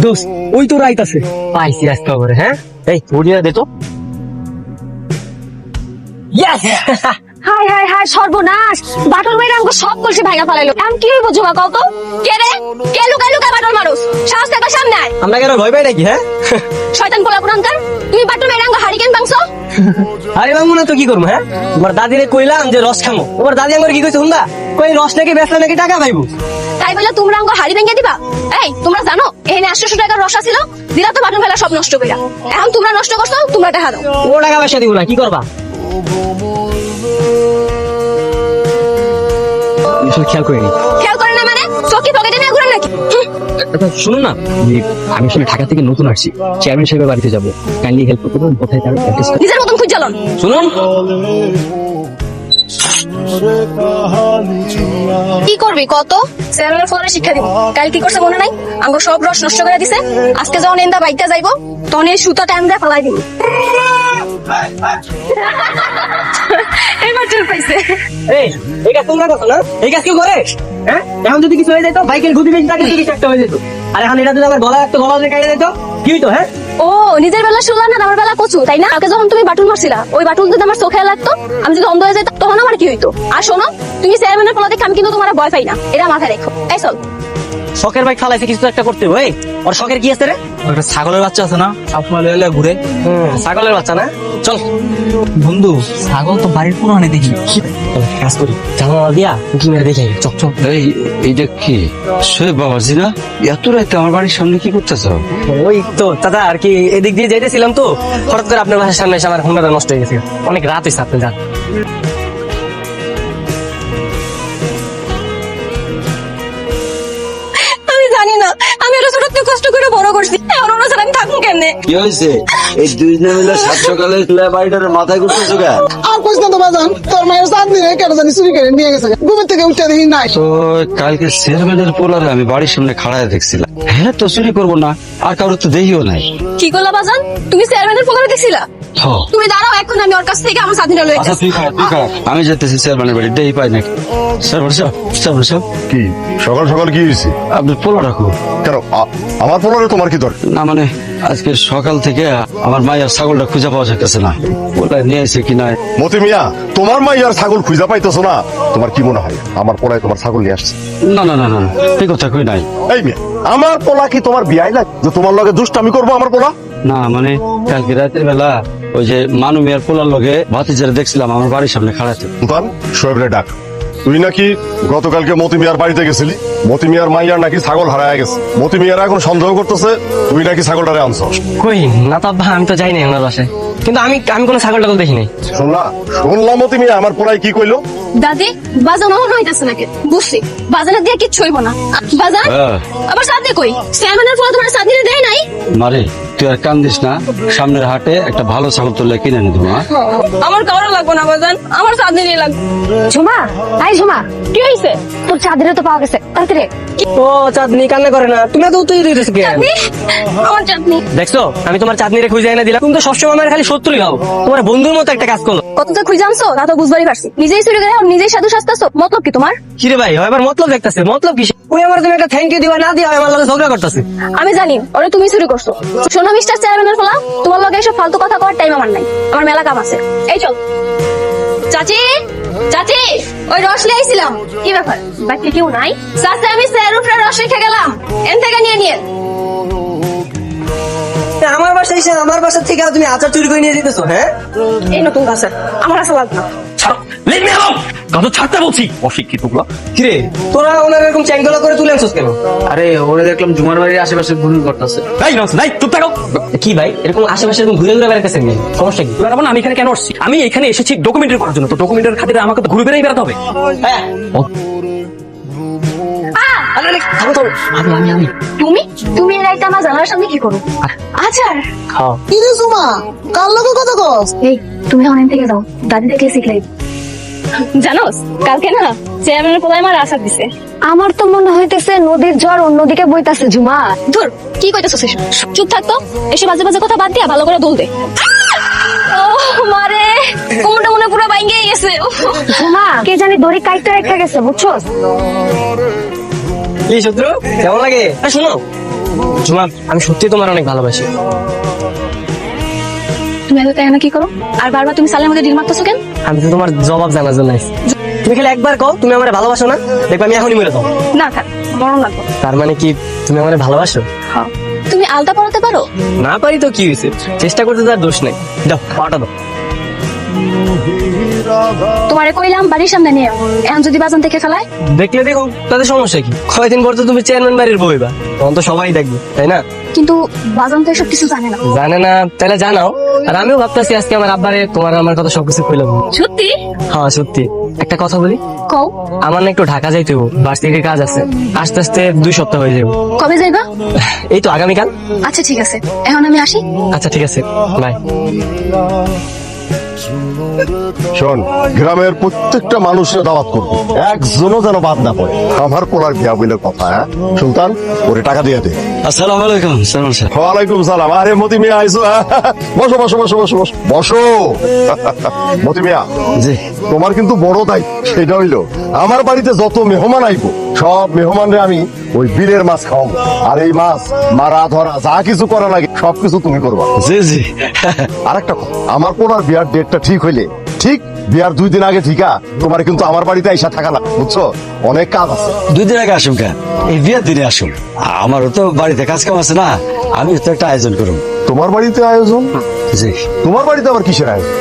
দোস্ত ওই তো রাইত আছে পাইছি রাস্তা করে। হ্যাঁ এই ওড়িয়া দে তো। ইয়েস হাই হাই হাই সর্বনাশ, বাটল মেরে আমাকে সব কলসি ভাঙা ফেলাইলো। এখন কি হইব জমা কও তো? কে রে? কে লুকাই লুকাই বাটল মারুস? সাহস থাকলে সামনে আয়। আমরা কেন ভয় পাই নাকি? হ্যাঁ শয়তান পোলা পুরানকার, তুমি বাটল মেরে আমাকে হারিকেন ভাঙছো। আরে বাবু না তো কি করবো? হ্যাঁ তোমার দাদিরে কইলাম যে রস খামো, তোমার দাদি আমার কি কইছে হুন্দা কই রস নাকি বেচলে নাকি টাকা পাইবো। তাই বলে তোমরা আমাকে হাড়ি ভেঙে দিবা? এই তোমরা জানো এখানে 800 টাকার রসা ছিল, দিলা তো বাটল ফেলা সব নষ্ট কইরা। এখন তোমরা নষ্ট করছো, তোমরা টাকা দাও। ও টাকা পয়সা দিব না, কি করবা? খেয়াল করিনি। খেয়াল করে না মানে চোখে পকেটে নিয়ে ঘুরেন নাকি? শুনুন না, আমি আসলে ঢাকা থেকে নতুন আসছি, চেয়ারম্যান সাহেবের বাড়িতে যাবো, কাইন্ডলি হেল্প করতে পারবেন? কোথায় তার অ্যাড্রেস? নিজের মতন খুঁজ জ্বালন। শুনুন কি করবি কত? চেয়ারম্যানের ফোনে শিক্ষা দিব। কাল কি করছে মনে নাই? আঙ্গো সব রস নষ্ট করে দিছে। আজকে যখন এন্দা বাইকটা যাইবো তখন এই সুতা টাইম দিয়ে ফেলাই দিব। এবার চল পাইছে। এই কাজ তোমরা করছো না? এই কাজ কেউ করে? হ্যাঁ এখন যদি কিছু হয়ে যেত, বাইকের গতি বেশি থাকে কিছু একটা হয়ে যেত, আর এখন এটা যদি আমার গলা একটা গলা দিয়ে কাটে যেত, কি হইতো? হ্যাঁ ও নিজের বেলা শুনলাম না, আমার বেলা কচু, তাই না? আগে যখন তুমি বাটুল মারছিলা, ওই বাটুল যদি আমার চোখে লাগতো, আমি যদি অন্ধ হয়ে যেত, তখন আমার কি হইতো? আর শোনো, তুমি চেয়ারম্যানের ফলা দেখে আমি কিন্তু তোমার ভয় পাই না, এটা মাথায় রেখো। এই চল। শখের বাইক ফালাইছে, কিছু একটা করতে হবে। ওর শখের কি আছে রে? একটা ছাগলের বাচ্চা আছে না, সবসময় লেলে ঘুরে। ছাগলের বাচ্চা না? চল বন্ধু, ছাগল তো বাড়ির পুরানে দেখি। কাজ করি, জানালা দিয়া উকি মেরে দেখে চক চক। এইটা কি শোয়েব বাবাজি না? এত রাতে আমার বাড়ির সামনে কি করতেছ? ওই তো দাদা আর কি এদিক দিয়ে যাইতেছিলাম তো, হঠাৎ করে আপনার বাসার সামনে এসে আমার হুন্ডাটা নষ্ট হয়ে গেছে। অনেক রাত হয়েছে, আপনি যান। আমি জানি না, আমি ওরা ছোট থেকে কষ্ট করে বড় করছি, এখন ওরা ছাড়া আমি থাকুন কেমনে? কি হয়েছে? এই দুইজনে মিলে সাত সকালে বাড়িটার মাথায় করতেছো কেন? আর কইস না তো বাজান, তোর মায়ের চাঁদনি রে কেন জানি চুরি করে নিয়ে গেছে। ঘুমের থেকে উঠে দেখি নাই। তো কালকে চেয়ারম্যানের পোলারে আমি বাড়ির সামনে খাড়ায় দেখছিলাম। হ্যাঁ তো চুরি করবো না, আর কারোর তো দেখিও নাই। কি করলা বাজান? তুমি চেয়ারম্যানের ফোনে দেখছিলা? তুমি দাঁড়াও, এখন আমি ওর কাছ থেকে আমার স্বাধীনতা লয়ে আচ্ছা যাচ্ছি। তুই খা, আমি যেতেছি চেয়ারম্যানের বাড়ি, দেই পাই নাকি। চেয়ারম্যান সাহেব কি সকাল সকাল কি হয়েছে? আপনি পোলা রাখো। কেন আমার পোলারে তোমার কি দরকার? না মানে আজকে সকাল থেকে আমার মায়ের ছাগলটা খুঁজে পাওয়া যাচ্ছে না, পোলা নিয়ে এসে কিনা। মতি মিয়া, তোমার মা ইয়ার ছাগল খুঁজা পাইতেছো না? তোমার কি মনে হয় আমার পোলায় তোমার ছাগল নিয়ে আসছে? না না না না না, এই কথা কই নাই। এই মিয়া, আমার পোলা কি তোমার বিয়াই না যে তোমার লগে দুষ্টামি করবো? আমার পোলা না মানে কালকে রাতের বেলা ওই যে মানু মিয়ার পোলার লগে ভাতিজারে দেখছিলাম আমার বাড়ির সামনে খাড়াতে। সুলতান, শোয়েবরে ডাক। তুই নাকি গতকালকে মতি মিয়ার বাড়িতে গেছিলি, মতি মিয়ার মাইয়ার নাকি ছাগল হারায় গেছে। মতি মিয়ার এখন সন্দেহ করতেছে তুই নাকি ছাগলটারে আনছ। কই না তো আব্বা, আমি তো যাই নাই ওনার বাসায়, কিন্তু আমি কোনো ছাগল টাগল দেখি নাই। শুনলাম মতি মিয়া আমার পোলায় কি কইলো? দাদি বাজান ওর হইতাছে নাকি? বুঝছি, বাজানের দিয়ে কিচ্ছু হইব না। বাজান হ্যাঁ। আবার সাথে কই? চেয়ারম্যানের ফোনে তোমার স্বাধীনতা দেয় নাই? মারে তুই আর কান্দিস না, সামনের হাটে একটা ভালো ছাগল তুললে কিনে এনে দেবো। আমার কারো লাগবে না বাজান, আমার স্বাধীনতা লাগবে। ঝুমা, আই ঝুমা, কি হইছে? তোর চাঁদের তো পাওয়া গেছে, তাড়াতাড়ি। ও চাঁদনি কান্না করে না, তুমি তো উত্তর দিতেছো কেন? চাঁদনি, আমার চাঁদনি। দেখছো আমি তোমার চাঁদনি রে খুঁজে এনে দিলাম, তুমি তো সবসময় আমার খালি শত্রুই হও। তোমার বন্ধুর মতো একটা কাজ করলো। কত যে খুঁজে আনছো তা তো বুঝবারই পারছি। নিজেই চুরি করে নিজেই সাধু সাজতেছো, মতলব কি তোমার? কিরে ভাই এবার মতলব দেখতেছে? মতলব কি? ওই আমার তুমি একটা থ্যাংক ইউ দিবা না দিয়া আমার লগে ঝগড়া করতেছে। আমি জানি ওরে তুমি চুরি করছো। শোনো মিস্টার চেয়ারম্যানের ফলা, তোমার লগে এসব ফালতু কথা কওয়ার টাইম আমার নাই, আমার মেলা কাম আছে। এই চল। চাচি, চাচি, ওই রস নিয়ে আইছিলাম। কি ব্যাপার, বাকি কেউ নাই? চাচি আমি স্যার উপরে রস রেখে গেলাম, এন থেকে নিয়ে নিয়ে। আমার বাসায় এসে আমার বাসা থেকে তুমি আচার চুরি করে নিয়ে যেতেছো? হ্যাঁ এই নতুন আচার আমার আশা লাগবে না। কথা ছাড়তে বলছি, অশিক্ষিত গুলো। কিরে তোরা ওনার এরকম চ্যাংদোলা করে তুলে আনছিস কেন? আরে ওরে দেখলাম জুমার বাড়ির আশেপাশে ঘুরে করতেছে। চুপ থাকো। কি ভাই এরকম আশেপাশে এরকম ঘুরে ঘুরে বেড়াতেছেন কেন? সমস্যা কি? তোরা আমি এখানে কেন আসছি? আমি এখানে এসেছি ডকুমেন্টারি করার জন্য, তো ডকুমেন্টারি খাতিরে আমাকে তো ঘুরে বেড়াই বেড়াতে হবে। হ্যাঁ তুমি তুমি এর একটা আমার জানার সামনে কি করো? আচার খাও। কি রে সুমা, কার লগে কথা কস? এই তুমি অনেক থেকে যাও, দাদি দেখলে শিখলাই। জানোস কালকে না চেয়ারম্যানের পোলায় আমার আচার দিছে। আমার তো মনে হইতেছে নদীর জ্বর অন্যদিকে বইতাছে। ঝুমা ধুর, কি কইতাছস এসব? চুপ থাকতো, এসব বাজে বাজে কথা বাদ দিয়া ভালো করে দোল দে। ও মারে, কোমরটা মনে পুরো ভাঙে গেছে। ঝুমা কে জানি দড়ি কাইটা রেখে গেছে, বুঝছস? এই শত্রু কেমন লাগে? শোনো ঝুমা, আমি সত্যি তোমার অনেক ভালোবাসি। তুমি এত তাই না কি করো? আর বারবার তুমি সালের মধ্যে ডিল মারতেছো কেন? আমি তো তোমার জবাব জানার জন্য আইছি। তুমি খালি একবার কও তুমি আমার ভালোবাসো না, দেখবে আমি এখনই মরে যাবো। না থাক, মরণ লাগবে। তার মানে কি তুমি আমার ভালোবাসো? হ্যাঁ। তুমি আলতা পরাতে পারো? না পারি তো কি হয়েছে, চেষ্টা করতে তার দোষ নেই। দাও পাটা দাও। তোমারে কইলাম বাড়ির সামনে নিয়ে আও। এখন যদি বাজান থেকে ফেলায়? দেখলে দেখো, তাদের সমস্যা কি? কয়দিন পর তো তুমি চেয়ারম্যান বাড়ির বইবা, তখন তো সবাই দেখবে, তাই না? কিন্তু বাজান তো এসব কিছু জানে না। জানে না, তাহলে জানাও। আর আমিও ভাবতেছি আজকে আমার আব্বারে তোমার আমার কথা সবকিছু কইলাম। সত্যি? হ্যাঁ সত্যি। একটা কথা বলি, কও। আমার না একটু ঢাকা যাইতে হবে, ভার্সিটির কাজ আছে। আস্তে আস্তে 2 সপ্তাহ হয়ে যাবে। কবে যাইবা? এই তো আগামীকাল। আচ্ছা ঠিক আছে, এখন আমি আসি। আচ্ছা ঠিক আছে, বাই। শোন, গ্রামের প্রত্যেকটা মানুষের দাওয়াত করবো, একজনও যেন বাদ না পড়ে। আমার পোলার বিয়া বলে কথা। হ্যাঁ সুলতান, ওরে টাকা দিয়ে দে। আসসালামু আলাইকুম সালাম স্যার। ওয়ালাইকুম সালাম। আরে মতি মিয়া আইসো। বসো বসো বসো বসো বসো বসো। মতি মিয়া, জি। তোমার কিন্তু বড় দায়িত্ব, সেটা হইলো আমার বাড়িতে যত মেহমান আইবো সব মেহমানরে আমি ওই বিলের মাছ খাওয়াবো। আর এই মাছ মারা ধরা যা কিছু করা লাগে সবকিছু তুমি করবা। জি জি। আরেকটা কথা, আমার পোলার বিয়ার ডেটটা ঠিক হইলে, ঠিক বিয়ার 2 দিন আগে ঠিকা তোমার কিন্তু আমার বাড়িতে আইসা থাকা না, বুঝছো? অনেক কাজ আছে। 2 দিন আগে আসুন কেন? এই বিয়ের দিনে আসুন। আমারও তো বাড়িতে কাজ কাম আছে না, আমি তো একটা আয়োজন করুন। তোমার বাড়িতে আয়োজন? জি। তোমার বাড়িতে আবার কিসের আয়োজন?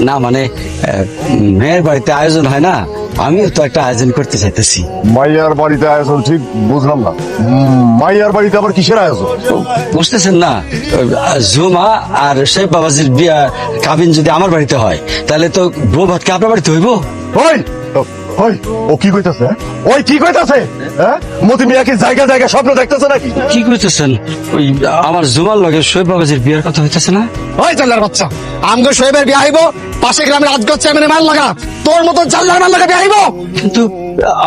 না মানে মেয়ের বাড়িতে আয়োজন হয় না, আমিও তো একটা আয়োজন করতে চাইতেছি। মাইয়ার বাড়িতে আয়োজন ঠিক বুঝলাম না। মাইয়ার বাড়িতে আবার কিসের আয়োজন? বুঝতেছেন না, ঝুমা আর শেখ বাবাজির বিয়া কাবিন যদি আমার বাড়িতে হয়, তাহলে তো বউ ভাতকে আপনার বাড়িতে হইব। ওই ওই, ও কি কইতাছে? ওই কি কইতাছে? হ্যাঁ, মতি মিয়া কি জায়গা জায়গা স্বপ্ন দেখতেছে নাকি? কি করতেছেন? ওই আমার জুমার লগে শোয়েব বাবাজির বিয়ার কথা হইতেছে না? ওই জাল্লার বাচ্চা, আমগো শোয়েবের বিয়া হইব, পাশে গ্রামের আজগর চেয়ারম্যানের মাল লাগা, তোর মতো জাল্লার মাল লাগা বিয়া হইব? কিন্তু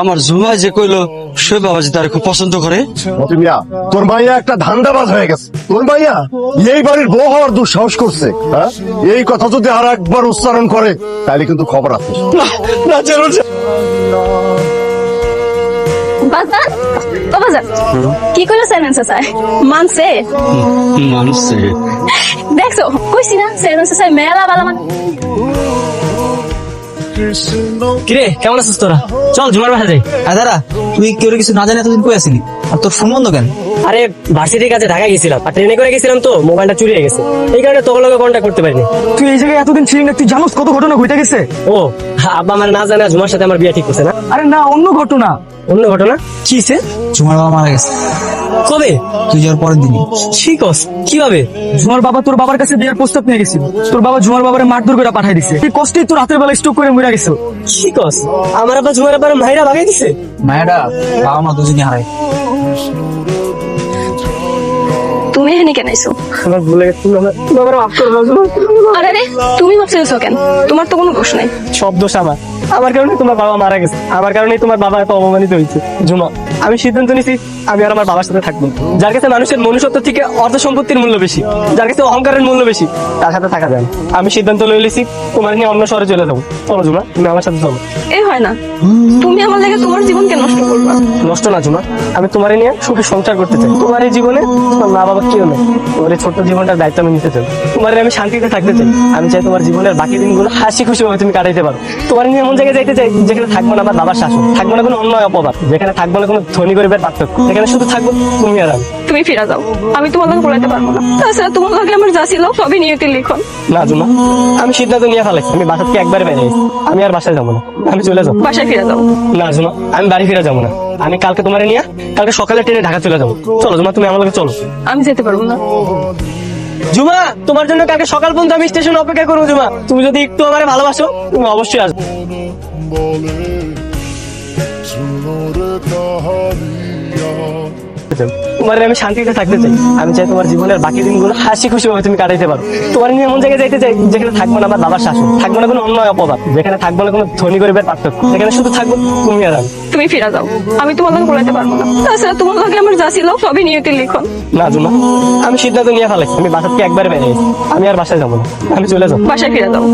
আমার জুমা যে কইলো শোয়েব বাবাজি তার খুব পছন্দ করে। মতি মিয়া, তোর মাইয়া একটা ধান্দাবাজ হয়ে গেছে। তোর মাইয়া এই বাড়ির বউ হওয়ার দুঃসাহস করছে। হ্যাঁ, এই কথা যদি আর একবার উচ্চারণ করে তাহলে কিন্তু খবর আছে। না চলো বাজান, ও বাজান, কি কইলো চেয়ারম্যান চাচা? মানছে? মানুষ দেখছো, কইছি না চেয়ারম্যান চাচা মেলা ভালো মানে। কিরে কেমন আছিস তোরা? চল ঝুমার বাসা যাই। দাদা তুই কেউ কিছু না জানি এতদিন কই আসিনি, আর তোর ফোন বন্ধ কেন? আরে ভার্সিটির কাছে ঢাকা গেছিলাম, আর ট্রেনে করে গেছিলাম তো মোবাইলটা চুরি হয়ে গেছে, এই কারণে তোর লগে কন্ট্যাক্ট করতে পারিনি। তুই এই জায়গায় এতদিন ছিলি না, তুই জানোস কত ঘটনা ঘটে গেছে? ও আব্বা আমার না জানা ঝুমার সাথে আমার বিয়ে ঠিক করছে না? আরে না, অন্য ঘটনা। অন্য ঘটনা কিছে? ঝুমার বাবা মারা গেছে কবে? তুই যাওয়ার পরের দিনই। ঠিক আছে, কিভাবে? ঝুমার বাবা তোর বাবার কাছে বিয়ের প্রস্তাব নিয়ে গেছিল, তোর বাবা ঝুমার বাবারে মারধর করে পাঠাই দিছে। এই কষ্টেই তোর রাতের বেলা স্ট্রোক করে মরে গেছে। ঠিক আছে, আমার আব্বা ঝুমার আব্বার মাইরা ভাগাই দিছে? মায়াডা বাবা মা দুজনই হারায়। তুমি এখানে কেন আইছো? আমার ভুলে গেছে, তুমি আমার মাফ করে দাও ঝুমা। আরে রে, তুমি ভাবছো কেন? তোমার তো কোনো দোষ নাই। সব দোষ আমার কারণে তোমার বাবা মারা গেছে, আমার কারণেই তোমার বাবা এত অপমানিত হয়েছে। ঝুমা, আমি সিদ্ধান্ত নিছি আমি আর আমার বাবার সাথে থাকবো। যার কাছে মানুষের মনুষ্যত্ব থেকে অর্থ সম্পত্তির মূল্য বেশি, যার কাছে অহংকারের মূল্য বেশি, তার সাথে থাকা যায় না। আমি সিদ্ধান্ত লই লিছি তোমার নিয়ে অন্য শহরে চলে যাবো। চলো ঝুমা, তুমি আমার সাথে চলো। এ হয় না, তুমি আমার লাগে তোমার জীবনকে নষ্ট করবা। নষ্ট না ঝুমা, আমি তোমার নিয়ে সুখে সংসার করতে চাই। তোমার এই জীবনে তোমার মা বাবা কেউ নেই, তোমার এই ছোট্ট জীবনটার দায়িত্ব আমি নিতে চাই। তোমার আমি শান্তিতে থাকতে চাই। আমি চাই তোমার জীবনের বাকি দিনগুলো হাসি খুশি ভাবে তুমি কাটাইতে পারো। তোমার নিয়ে এমন জায়গায় যাইতে চাই যেখানে থাকবো না আমার বাবার শাসন, থাকবো না কোনো অন্যায় অপবাদ, যেখানে থাকবো না কোনো ধনী গরিবের পার্থক্য, যেখানে শুধু থাকবো তুমি আর আমি। তুমি ফিরে যাও, আমি তোমার লাগে পড়াইতে পারবো না। তাছাড়া তোমার লাগে আমার যা ছিল সবই নিয়তি লিখন। না ঝুমা, আমি সিদ্ধান্ত নিয়ে ফেলাইছি, আমি বাসা থেকে একবার বেরিয়ে গেছি। আমি আর বাসায় যাবো না, আমি চলে যাবো। বাসায় ফিরে যাও। না ঝুমা, আমি বাড়ি ফিরে যাবো না, আমি কালকে তোমার নিয়ে কালকে সকালে ট্রেনে ঢাকা চলে যাবো। চলো ঝুমা, তুমি আমার লগে চলো। আমি যেতে পারবো না। ঝুমা, তোমার জন্য কালকে সকাল পর্যন্ত আমি স্টেশনে অপেক্ষা করবো। ঝুমা, তুমি যদি একটু আমার ভালোবাসো তুমি অবশ্যই আসবে। তোমার আমি শান্তিতে থাকতে চাই। আমি চাই তোমার জীবনের বাকি দিনগুলো হাসি খুশি ভাবে তুমি কাটাইতে পারো। তোমার নিয়ে এমন জায়গায় যাইতে চাই যেখানে থাকবো না আমার বাবার শাসন, থাকবো না কোনো অন্যায় অপবাদ, যেখানে থাকবো না কোনো ধনী গরিবের পার্থক্য, যেখানে শুধু থাকবো তুমি আর আমি। তুমি ফিরে যাও, আমি তোমার লাগে পড়াইতে পারবো না। তাছাড়া তোমার লাগে আমার যা ছিল সবই নিয়তি লিখন। না ঝুমা, আমি সিদ্ধান্ত নিয়ে ফেলাইছি, আমি বাসা থেকে একবার বেরিয়ে গেছি। আমি আর বাসায় যাবো না, আমি চলে যাবো। বাসায় ফিরে যাও।